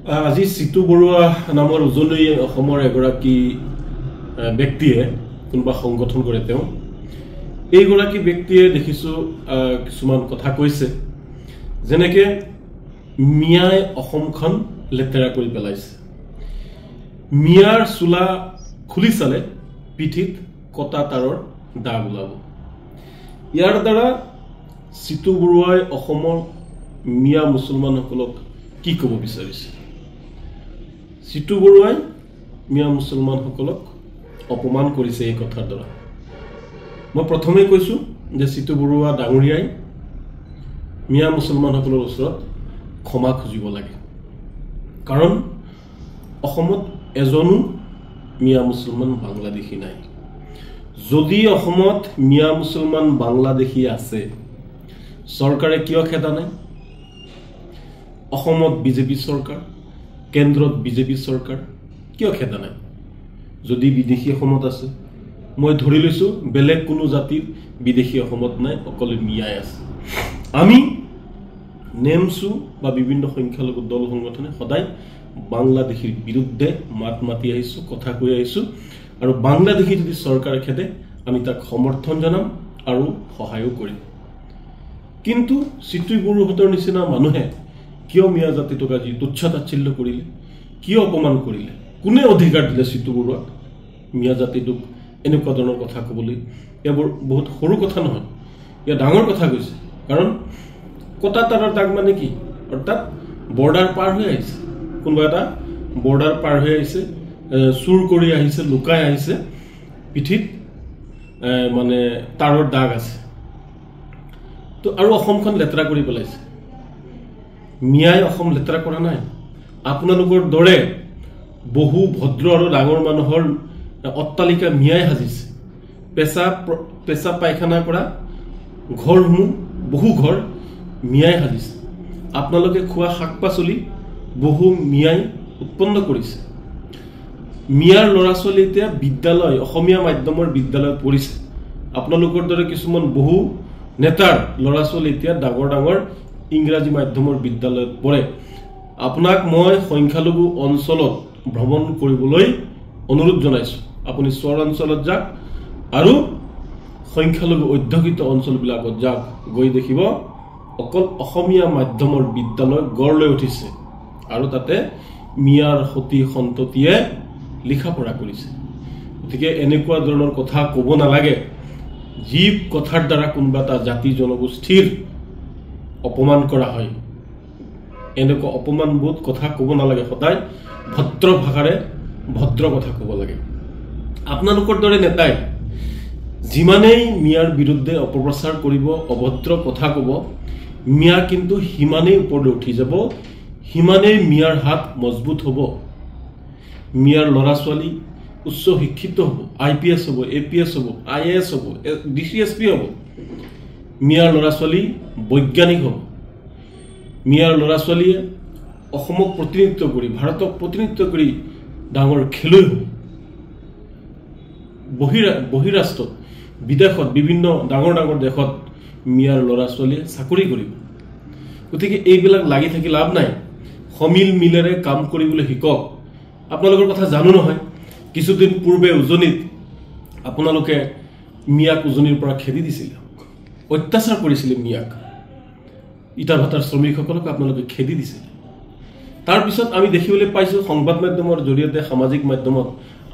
আজি সিতু বৰুৱা নামৰ উজনি অসমৰ এগৰাকী ব্যক্তিয়ে কোনবা সংগঠন কৰে তেওঁ এইগৰাকী ব্যক্তিয়ে দেখিছো কিছুমান কথা কৈছে যেনেকে মিয়াই অসমখন লেতেৰা কৰি পেলাইছে মিয়াৰ চুলা খুলি চালে পিঠিত কটা তাৰৰ দাগ ওলাব ইয়াৰ দ্বাৰা সিতু বৰুৱাই অসমৰ মিয়া মুছলমানসকলক কি ক'ব বিচাৰিছে সিতু বৰুৱাই মিয়া মুছলমানসকলক অপমান কৰিছে এই কথাৰ দ্বাৰা মই প্ৰথমে কৈছো যে সিতু বৰুৱা ডাঙৰীয়াই মিয়া মুছলমানসকলৰ ওচৰত ক্ষমা খুজিব লাগে কাৰণ অসমত এজনো মিয়া মুছলমান বাংলাদেশী নাই যদি অসমত মিয়া মুছলমান বাংলাদেশী আছে চৰকাৰে কিয় খেদা নাই অসমত বিজেপি চৰকাৰ কেন্দ্ৰত বিজেপি চৰকাৰ কিয় খেদা নাই যদি বিদেশী অসমত আছে মই ধৰি লৈছো বেলেগ কোনো জাতিৰ বিদেশী অসমত নাই অকল মিয়াই আছে আমি নেমসু বা বিভিন্ন সংখ্যালঘু দল সংগঠনে সদায় বাংলাদেশীৰ বিৰুদ্ধে মাত মাতি আহিছো কথা কৈ আহিছো আৰু বাংলাদেশী যদি চৰকাৰে খেদে আমি তাক সমৰ্থন জনাম আৰু সহায়ও কৰিম কিন্তু সিতু বৰুৱাহঁতৰ নিচিনা মানুহে কিয় মিয়া জাতিটোক আজি তুচ্ছ তাচ্ছিল্য কৰিলে কিয় অপমান কৰিলে কোনে অধিকাৰ দিলে সিতু বৰুৱাক মিয়া জাতিটোক এনেকুৱা ধৰণৰ কথা ক'বলৈ এবোৰ বহুত সৰু কথা নহয় ইয়া ডাঙৰ কথা কৈছে কাৰণ কটা তাৰৰ দাগ মানে কি অৰ্থাৎ বৰ্ডাৰ পাৰ হৈ আহিছে কোনবা এটা বৰ্ডাৰ পাৰ হৈ আহিছে চুৰ কৰি আহিছে লুকাই আহিছে পিঠিত মানে তাৰৰ দাগ আছে তো আৰু অসমখন লেতেৰা কৰি পেলাইছে মিয়াই অসম লেতেৰা কৰা নাই আপোনালোকৰ দৰে বহু ভদ্ৰ আৰু ডাঙৰ মানুহৰ অট্টালিকা মিয়াই সাজিছে পেছা পায়খানা কৰা ঘৰসমূহ বহু ঘৰ মিয়াই সাজিছে আপোনালোকে খোৱা শাক পাচলি বহু মিয়াই উৎপন্ন কৰিছে মিয়াৰ ল'ৰা ছোৱালী এতিয়া বিদ্যালয় অসমীয়া মাধ্যমৰ বিদ্যালয়ত পঢ়িছে আপোনালোকৰ দৰে কিছুমান বহু নেতাৰ ল'ৰা ছোৱালী এতিয়া ডাঙৰ ডাঙৰ ইংৰাজী মাধ্যমৰ বিদ্যালয়ত পঢ়ে আপোনাক মই সংখ্যালঘু অঞ্চলত ভ্ৰমণ কৰিবলৈ অনুৰোধ জনাইছো আপুনি চৰ অঞ্চলত যাক আৰু সংখ্যালঘু অধ্যুষিত অঞ্চলবিলাকত যাক গৈ দেখিব অকল অসমীয়া মাধ্যমৰ বিদ্যালয় গঢ় লৈ উঠিছে আৰু তাতে মিয়াৰ সতি সন্ততিয়ে লিখা পঢ়া কৰিছে গতিকে এনেকুৱা ধৰণৰ কথা ক'ব নালাগে যি কথাৰ দ্বাৰা কোনোবা এটা জাতি জনগোষ্ঠীৰ অপমান কৰা হয় এনেকুৱা অপমানবোধ কথা ক'ব নালাগে সদায় ভদ্ৰ ভাষাৰে ভদ্ৰ কথা ক'ব লাগে আপোনালোকৰ দৰে নেতাই যিমানেই মিয়াৰ বিৰুদ্ধে অপপ্ৰচাৰ কৰিব অভদ্ৰ কথা ক'ব মিয়া কিন্তু সিমানেই ওপৰলৈ উঠি যাব সিমানেই মিয়াৰ হাত মজবুত হ'ব মিয়াৰ ল'ৰা ছোৱালী উচ্চ শিক্ষিত হ'ব IPS হ'ব APS হ'ব IAS হ'ব DCSP হ'ব মিয়াৰ ল'ৰা ছোৱালী বৈজ্ঞানিক হ'ব মিয়াৰ ল'ৰা ছোৱালীয়ে অসমক প্ৰতিনিধিত্ব কৰি ভাৰতক প্ৰতিনিধিত্ব কৰি ডাঙৰ খেলুৱৈ হ'ব বহিৰাষ্ট্ৰত বিদেশত বিভিন্ন ডাঙৰ ডাঙৰ দেশত মিয়াৰ ল'ৰা ছোৱালীয়ে চাকৰি কৰিব গতিকে এইবিলাক লাগি থাকি লাভ নাই সমিল মিলেৰে কাম কৰিবলৈ শিকক আপোনালোকৰ কথা জানো নহয় কিছুদিন পূৰ্বে উজনিত আপোনালোকে মিয়াক উজনিৰ পৰা খেদি দিছিল অত্যাচাৰ কৰিছিল মিয়াক ইটা ভাটাৰ শ্ৰমিকসকলক আপোনালোকে খেদি দিছিল তাৰ পিছত আমি দেখিবলৈ পাইছো সংবাদ মাধ্যমৰ জৰিয়তে সামাজিক মাধ্যমত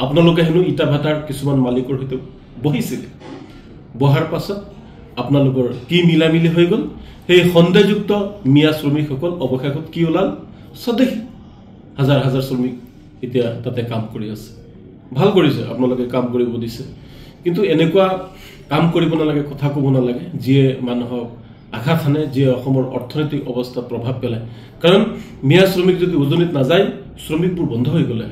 আপোনালোকে হেনো ইটা ভাটাৰ কিছুমান মালিকৰ সৈতে বহিছিল বহাৰ পাছত আপোনালোকৰ কি মিলামিলি হৈ গ'ল সেই সন্দেহযুক্ত মিয়া শ্ৰমিকসকল অৱশেষত কি ওলাল স্বদেশী হাজাৰ হাজাৰ শ্ৰমিক এতিয়া তাতে কাম কৰি আছে ভাল কৰিছে আপোনালোকে কাম কৰিব দিছে কিন্তু এনেকুৱা কাম কৰিব নালাগে কথা ক'ব নালাগে যিয়ে মানুহক আঘাত হানে যিয়ে অসমৰ অৰ্থনৈতিক অৱস্থাত প্ৰভাৱ পেলায় কাৰণ মিয়া শ্ৰমিক যদি উজনিত নাযায় শ্ৰমিকবোৰ বন্ধ হৈ গ'লে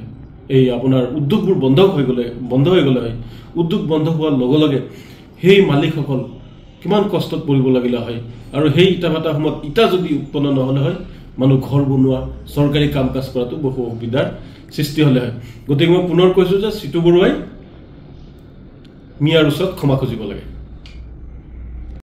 এই আপোনাৰ উদ্যোগবোৰ বন্ধ হৈ গ'লে হয় উদ্যোগ বন্ধ হোৱাৰ লগে লগে সেই মালিকসকল কিমান কষ্টত পৰিব লাগিলে হয় আৰু সেই ইটা ভাটা সময়ত ইটা যদি উৎপন্ন নহ'লে হয় মানুহ ঘৰ বনোৱা চৰকাৰী কাম কাজ কৰাটো বহু অসুবিধাৰ সৃষ্টি হ'লে হয় গতিকে মই পুনৰ কৈছো যে সিতু বৰুৱাই মিয়াৰ ওচৰত ক্ষমা খুজিব লাগে